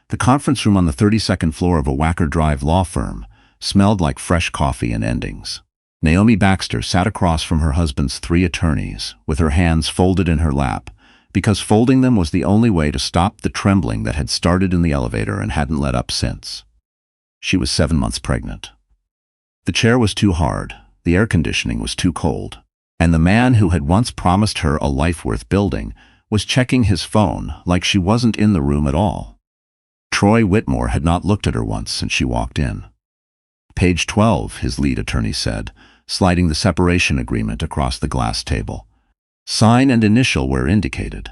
The conference room on the 32nd floor of a Wacker Drive law firm smelled like fresh coffee and endings. Naomi Baxter sat across from her husband's 3 attorneys, with her hands folded in her lap, because folding them was the only way to stop the trembling that had started in the elevator and hadn't let up since. She was 7 months pregnant. The chair was too hard, the air conditioning was too cold, and the man who had once promised her a life worth building was checking his phone like she wasn't in the room at all. Troy Whitmore had not looked at her once since she walked in. "Page 12, his lead attorney said, sliding the separation agreement across the glass table. Sign and initial where indicated.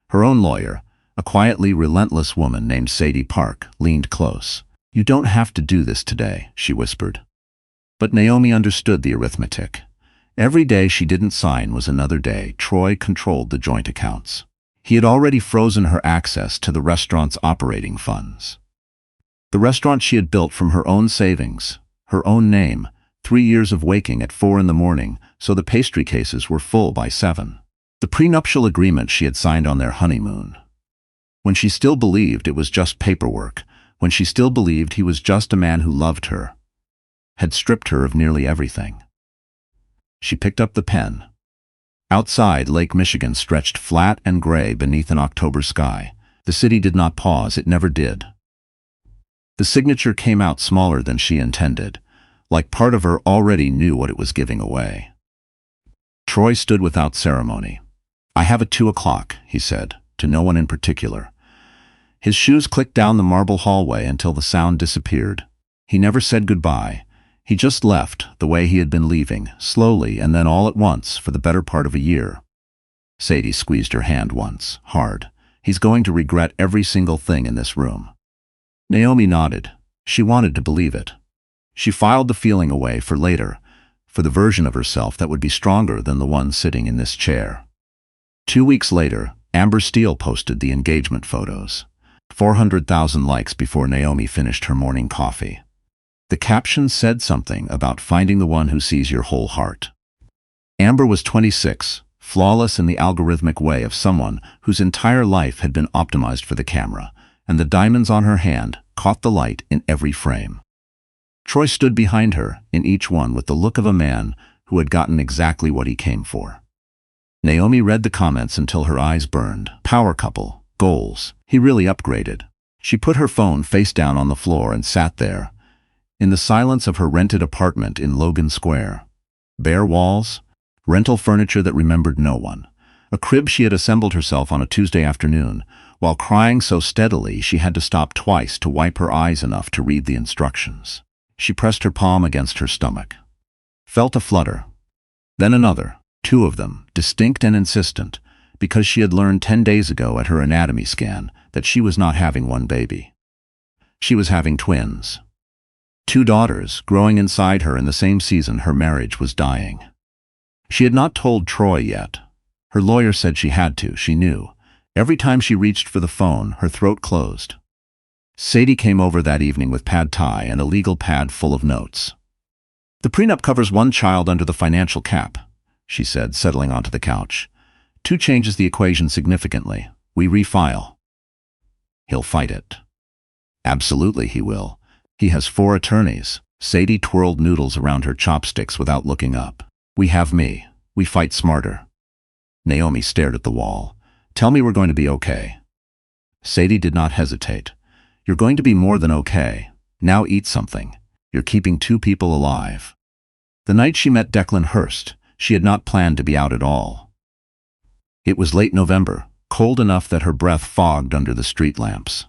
Her own lawyer, a quietly relentless woman named Sadie Park, leaned close. "You don't have to do this today," she whispered. But Naomi understood the arithmetic. Every day she didn't sign was another day Troy controlled the joint accounts. He had already frozen her access to the restaurant's operating funds. The restaurant she had built from her own savings, her own name, 3 years of waking at 4 in the morning, so the pastry cases were full by 7. The prenuptial agreement she had signed on their honeymoon. When she still believed it was just paperwork, when she still believed he was just a man who loved her, had stripped her of nearly everything. She picked up the pen. Outside, Lake Michigan stretched flat and gray beneath an October sky. The city did not pause, it never did. The signature came out smaller than she intended, like part of her already knew what it was giving away. Troy stood without ceremony. "I have at 2 o'clock, he said, to no one in particular. His shoes clicked down the marble hallway until the sound disappeared. He never said goodbye. He just left, the way he had been leaving, slowly and then all at once for the better part of a year. Sadie squeezed her hand once, hard. "He's going to regret every single thing in this room." Naomi nodded. She wanted to believe it. She filed the feeling away for later, for the version of herself that would be stronger than the one sitting in this chair. 2 weeks later, Amber Steele posted the engagement photos. 400,000 likes before Naomi finished her morning coffee. The caption said something about finding the one who sees your whole heart. Amber was 26, flawless in the algorithmic way of someone whose entire life had been optimized for the camera, and the diamonds on her hand caught the light in every frame. Troy stood behind her, in each one with the look of a man who had gotten exactly what he came for. Naomi read the comments until her eyes burned. Power couple, goals, he really upgraded. She put her phone face down on the floor and sat there, in the silence of her rented apartment in Logan Square. Bare walls, rental furniture that remembered no one, a crib she had assembled herself on a Tuesday afternoon, while crying so steadily she had to stop twice to wipe her eyes enough to read the instructions. She pressed her palm against her stomach. Felt a flutter. Then another, 2 of them, distinct and insistent, because she had learned 10 days ago at her anatomy scan that she was not having one baby. She was having twins. 2 daughters growing inside her in the same season her marriage was dying. She had not told Troy yet. Her lawyer said she had to, she knew. Every time she reached for the phone, her throat closed. Sadie came over that evening with pad thai and a legal pad full of notes. "The prenup covers 1 child under the financial cap," she said, settling onto the couch. "2 changes the equation significantly. We refile." "He'll fight it." "Absolutely he will. He has 4 attorneys." Sadie twirled noodles around her chopsticks without looking up. "We have me. We fight smarter." Naomi stared at the wall. "Tell me we're going to be okay." Sadie did not hesitate. "You're going to be more than okay. Now eat something. You're keeping 2 people alive." The night she met Declan Hurst, she had not planned to be out at all. It was late November, cold enough that her breath fogged under the street lamps.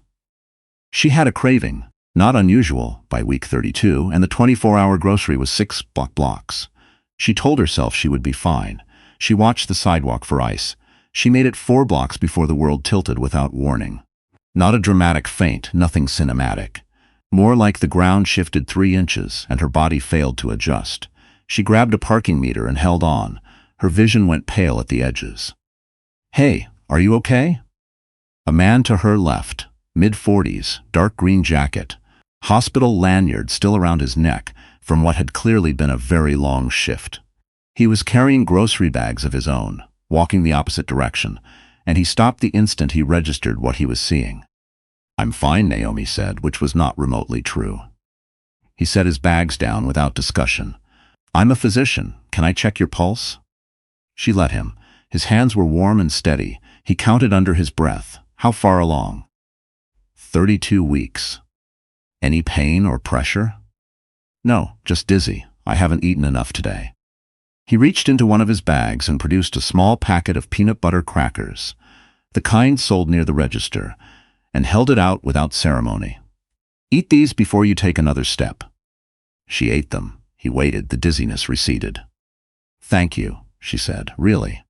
She had a craving, not unusual by week 32, and the 24-hour grocery was 6 blocks. She told herself she would be fine. She watched the sidewalk for ice. She made it 4 blocks before the world tilted without warning. Not a dramatic feint, nothing cinematic. More like the ground shifted 3 inches and her body failed to adjust. She grabbed a parking meter and held on. Her vision went pale at the edges. "Hey, are you okay?" A man to her left, mid-40s, dark green jacket, hospital lanyard still around his neck from what had clearly been a very long shift. He was carrying grocery bags of his own, walking the opposite direction, and he stopped the instant he registered what he was seeing. "I'm fine," Naomi said, which was not remotely true. He set his bags down without discussion. "I'm a physician. Can I check your pulse?" She let him. His hands were warm and steady. He counted under his breath. "How far along?" 32 weeks. "Any pain or pressure?" "No, just dizzy. I haven't eaten enough today." He reached into one of his bags and produced a small packet of peanut butter crackers, the kind sold near the register, and held it out without ceremony. "Eat these before you take another step." She ate them. He waited. The dizziness receded. "Thank you," she said. "Really?"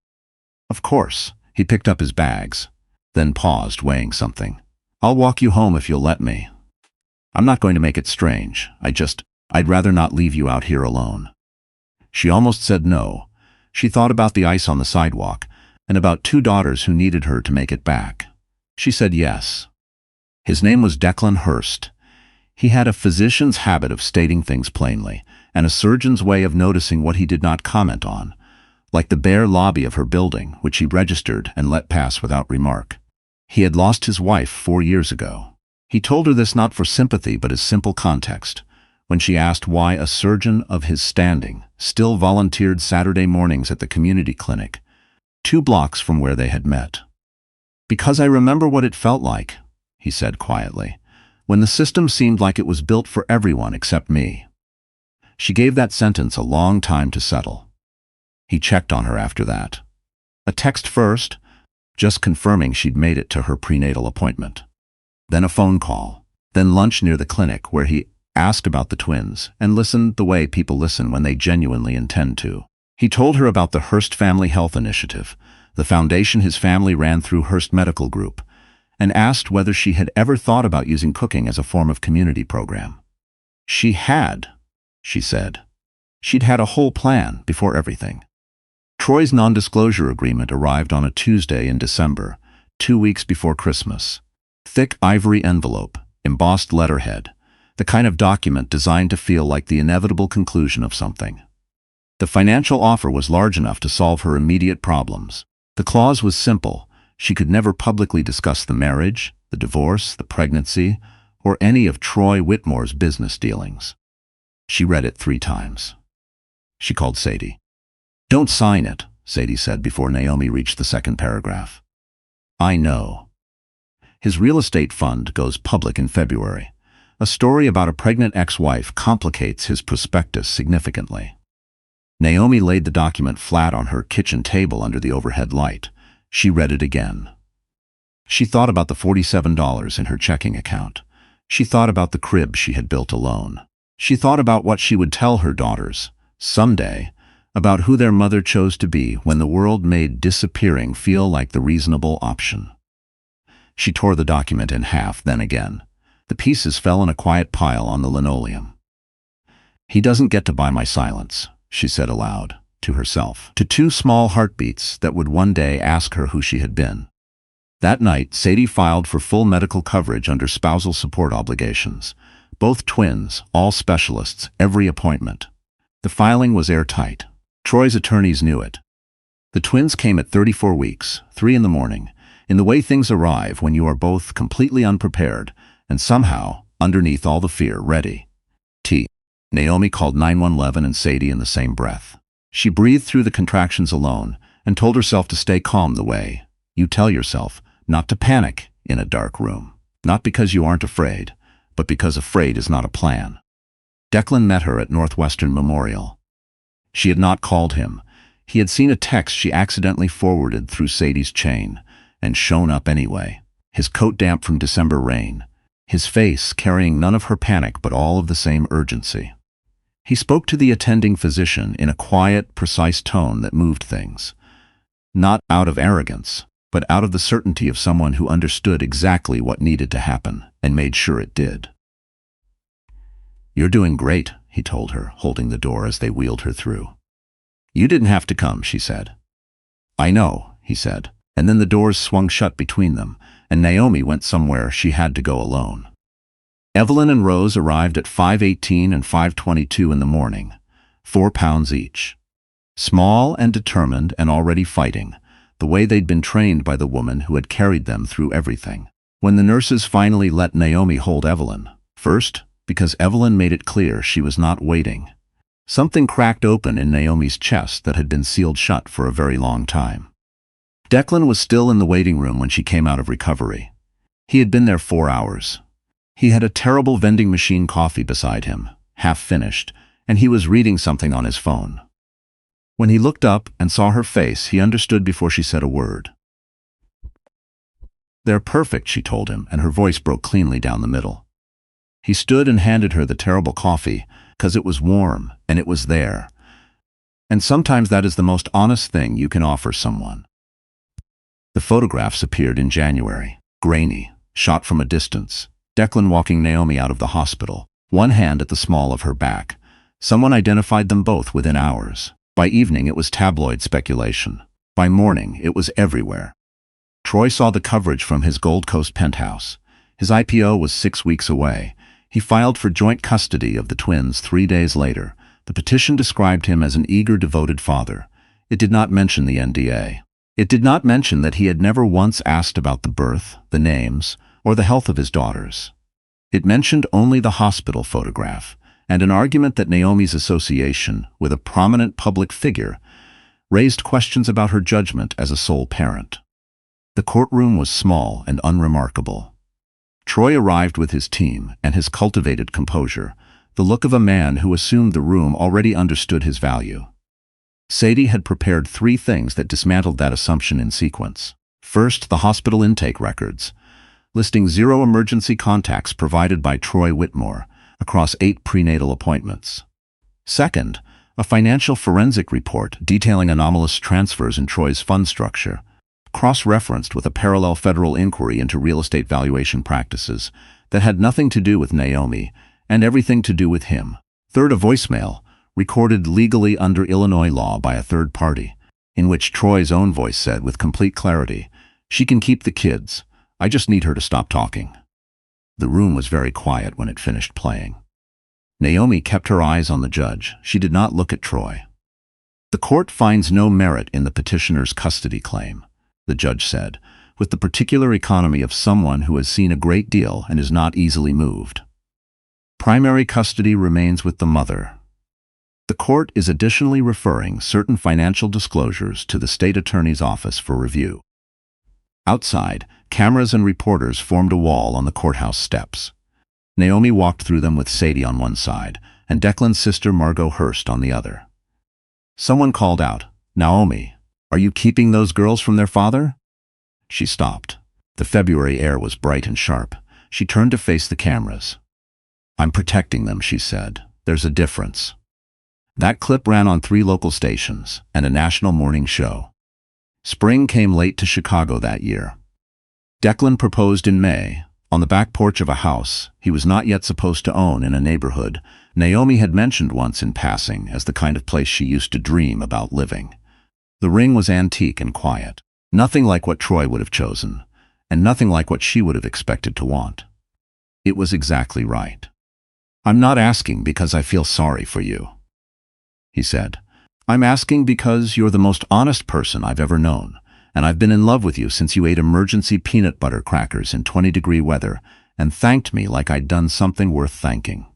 "Of course." He picked up his bags, then paused, weighing something. "I'll walk you home if you'll let me. I'm not going to make it strange. I'd rather not leave you out here alone." She almost said no. She thought about the ice on the sidewalk and about 2 daughters who needed her to make it back. She said yes. His name was Declan Hurst. He had a physician's habit of stating things plainly, and a surgeon's way of noticing what he did not comment on, like the bare lobby of her building, which he registered and let pass without remark. He had lost his wife 4 years ago. He told her this not for sympathy but as simple context, when she asked why a surgeon of his standing still volunteered Saturday mornings at the community clinic, 2 blocks from where they had met. "Because I remember what it felt like," he said quietly, "when the system seemed like it was built for everyone except me." She gave that sentence a long time to settle. He checked on her after that. A text first, just confirming she'd made it to her prenatal appointment. Then a phone call. Then lunch near the clinic where he asked about the twins and listened the way people listen when they genuinely intend to. He told her about the Hurst Family Health Initiative, the foundation his family ran through Hurst Medical Group, and asked whether she had ever thought about using cooking as a form of community program. She had, she said. She'd had a whole plan before everything. Troy's non-disclosure agreement arrived on a Tuesday in December, 2 weeks before Christmas. Thick ivory envelope, embossed letterhead, the kind of document designed to feel like the inevitable conclusion of something. The financial offer was large enough to solve her immediate problems. The clause was simple. She could never publicly discuss the marriage, the divorce, the pregnancy, or any of Troy Whitmore's business dealings. She read it 3 times. She called Sadie. "Don't sign it," Sadie said before Naomi reached the 2nd paragraph. "I know. His real estate fund goes public in February. A story about a pregnant ex-wife complicates his prospectus significantly." Naomi laid the document flat on her kitchen table under the overhead light. She read it again. She thought about the $47 in her checking account. She thought about the crib she had built alone. She thought about what she would tell her daughters, someday, about who their mother chose to be when the world made disappearing feel like the reasonable option. She tore the document in half, then again. The pieces fell in a quiet pile on the linoleum. "He doesn't get to buy my silence," she said aloud, to herself, to 2 small heartbeats that would one day ask her who she had been. That night, Sadie filed for full medical coverage under spousal support obligations. Both twins, all specialists, every appointment. The filing was airtight. Troy's attorneys knew it. The twins came at 34 weeks, 3 in the morning, in the way things arrive when you are both completely unprepared and somehow, underneath all the fear, ready. Naomi called 911 and Sadie in the same breath. She breathed through the contractions alone and told herself to stay calm the way you tell yourself not to panic in a dark room. Not because you aren't afraid, but because afraid is not a plan. Declan met her at Northwestern Memorial. She had not called him. He had seen a text she accidentally forwarded through Sadie's chain and shown up anyway. His coat damp from December rain. His face carrying none of her panic but all of the same urgency. He spoke to the attending physician in a quiet, precise tone that moved things. Not out of arrogance, but out of the certainty of someone who understood exactly what needed to happen and made sure it did. "You're doing great," he told her, holding the door as they wheeled her through. "You didn't have to come," she said. "I know," he said, and then the doors swung shut between them, and Naomi went somewhere she had to go alone. Evelyn and Rose arrived at 5:18 and 5:22 in the morning, 4 pounds each. Small and determined and already fighting, the way they'd been trained by the woman who had carried them through everything. When the nurses finally let Naomi hold Evelyn, first, because Evelyn made it clear she was not waiting, something cracked open in Naomi's chest that had been sealed shut for a very long time. Declan was still in the waiting room when she came out of recovery. He had been there 4 hours. He had a terrible vending machine coffee beside him, half finished, and he was reading something on his phone. When he looked up and saw her face, he understood before she said a word. "They're perfect," she told him, and her voice broke cleanly down the middle. He stood and handed her the terrible coffee, because it was warm, and it was there. And sometimes that is the most honest thing you can offer someone. The photographs appeared in January, grainy, shot from a distance. Declan walking Naomi out of the hospital, one hand at the small of her back. Someone identified them both within hours. By evening it was tabloid speculation. By morning it was everywhere. Troy saw the coverage from his Gold Coast penthouse. His IPO was 6 weeks away. He filed for joint custody of the twins 3 days later. The petition described him as an eager, devoted father. It did not mention the NDA. It did not mention that he had never once asked about the birth, the names, or the health of his daughters. It mentioned only the hospital photograph, and an argument that Naomi's association with a prominent public figure raised questions about her judgment as a sole parent. The courtroom was small and unremarkable. Troy arrived with his team and his cultivated composure, the look of a man who assumed the room already understood his value. Sadie had prepared 3 things that dismantled that assumption in sequence. First, the hospital intake records, listing 0 emergency contacts provided by Troy Whitmore across 8 prenatal appointments. Second, a financial forensic report detailing anomalous transfers in Troy's fund structure, cross-referenced with a parallel federal inquiry into real estate valuation practices that had nothing to do with Naomi and everything to do with him. Third, a voicemail, recorded legally under Illinois law by a third party, in which Troy's own voice said with complete clarity, "She can keep the kids. I just need her to stop talking." The room was very quiet when it finished playing. Naomi kept her eyes on the judge. She did not look at Troy. "The court finds no merit in the petitioner's custody claim," the judge said, with the particular economy of someone who has seen a great deal and is not easily moved. "Primary custody remains with the mother. The court is additionally referring certain financial disclosures to the state attorney's office for review." Outside, cameras and reporters formed a wall on the courthouse steps. Naomi walked through them with Sadie on one side and Declan's sister Margot Hurst on the other. Someone called out, "Naomi, are you keeping those girls from their father?" She stopped. The February air was bright and sharp. She turned to face the cameras. "I'm protecting them," she said. "There's a difference." That clip ran on 3 local stations and a national morning show. Spring came late to Chicago that year. Declan proposed in May, on the back porch of a house he was not yet supposed to own in a neighborhood Naomi had mentioned once in passing as the kind of place she used to dream about living. The ring was antique and quiet, nothing like what Troy would have chosen, and nothing like what she would have expected to want. It was exactly right. "I'm not asking because I feel sorry for you," he said. "I'm asking because you're the most honest person I've ever known, and I've been in love with you since you ate emergency peanut butter crackers in 20-degree weather and thanked me like I'd done something worth thanking."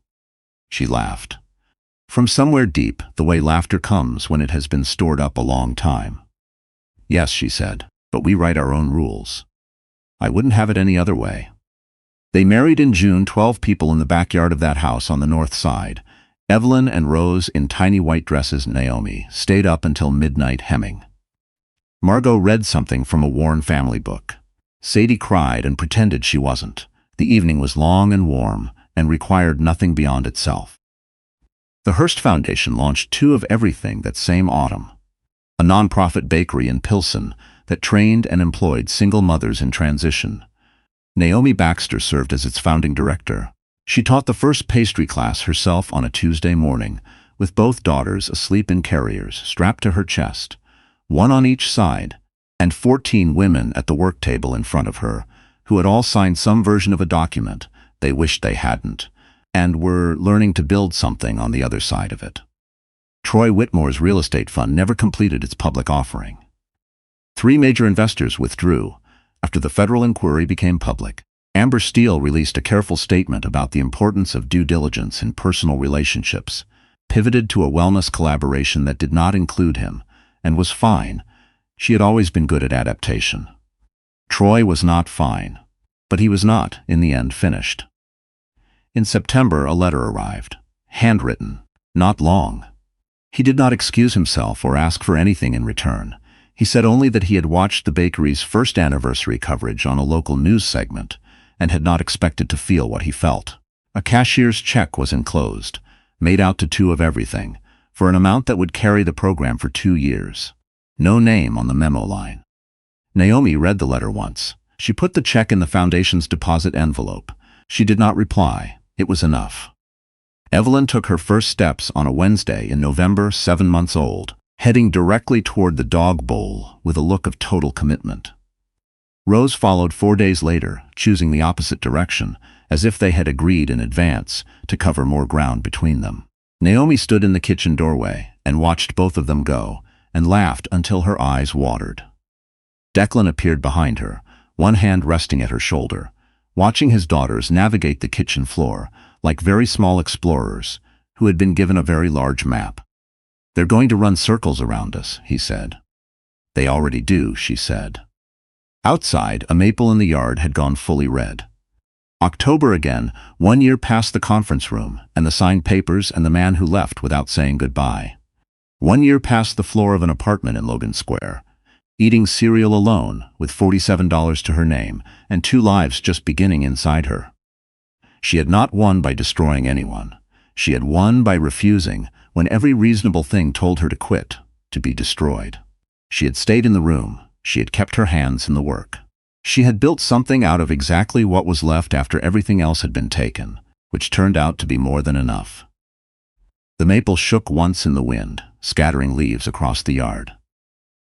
She laughed. From somewhere deep, the way laughter comes when it has been stored up a long time. "Yes," she said, "but we write our own rules. I wouldn't have it any other way." They married in June, 12 people in the backyard of that house on the north side. Evelyn and Rose in tiny white dresses. Naomi stayed up until midnight hemming. Margot read something from a worn family book. Sadie cried and pretended she wasn't. The evening was long and warm and required nothing beyond itself. The Hearst Foundation launched 2 of everything that same autumn. A nonprofit bakery in Pilsen that trained and employed single mothers in transition. Naomi Baxter served as its founding director. She taught the first pastry class herself on a Tuesday morning, with both daughters asleep in carriers strapped to her chest, 1 on each side, and 14 women at the work table in front of her, who had all signed some version of a document they wished they hadn't, and were learning to build something on the other side of it. Troy Whitmore's real estate fund never completed its public offering. 3 major investors withdrew after the federal inquiry became public. Amber Steele released a careful statement about the importance of due diligence in personal relationships, pivoted to a wellness collaboration that did not include him, and was fine. She had always been good at adaptation. Troy was not fine, but he was not, in the end, finished. In September, a letter arrived, handwritten, not long. He did not excuse himself or ask for anything in return. He said only that he had watched the bakery's first anniversary coverage on a local news segment and had not expected to feel what he felt. A cashier's check was enclosed, made out to two of everything, for an amount that would carry the program for 2 years. No name on the memo line. Naomi read the letter once. She put the check in the foundation's deposit envelope. She did not reply. It was enough. Evelyn took her first steps on a Wednesday in November, 7 months old, heading directly toward the dog bowl with a look of total commitment. Rose followed 4 days later, choosing the opposite direction, as if they had agreed in advance to cover more ground between them. Naomi stood in the kitchen doorway and watched both of them go, and laughed until her eyes watered. Declan appeared behind her, one hand resting at her shoulder, watching his daughters navigate the kitchen floor like very small explorers who had been given a very large map. "They're going to run circles around us," he said. "They already do," she said. Outside, a maple in the yard had gone fully red. October again, 1 year past the conference room and the signed papers and the man who left without saying goodbye. 1 year past the floor of an apartment in Logan Square, eating cereal alone with $47 to her name and 2 lives just beginning inside her. She had not won by destroying anyone. She had won by refusing when every reasonable thing told her to quit, to be destroyed. She had stayed in the room. She had kept her hands in the work. She had built something out of exactly what was left after everything else had been taken, which turned out to be more than enough. The maple shook once in the wind, scattering leaves across the yard.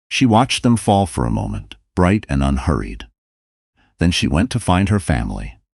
She watched them fall for a moment, bright and unhurried. Then she went to find her family.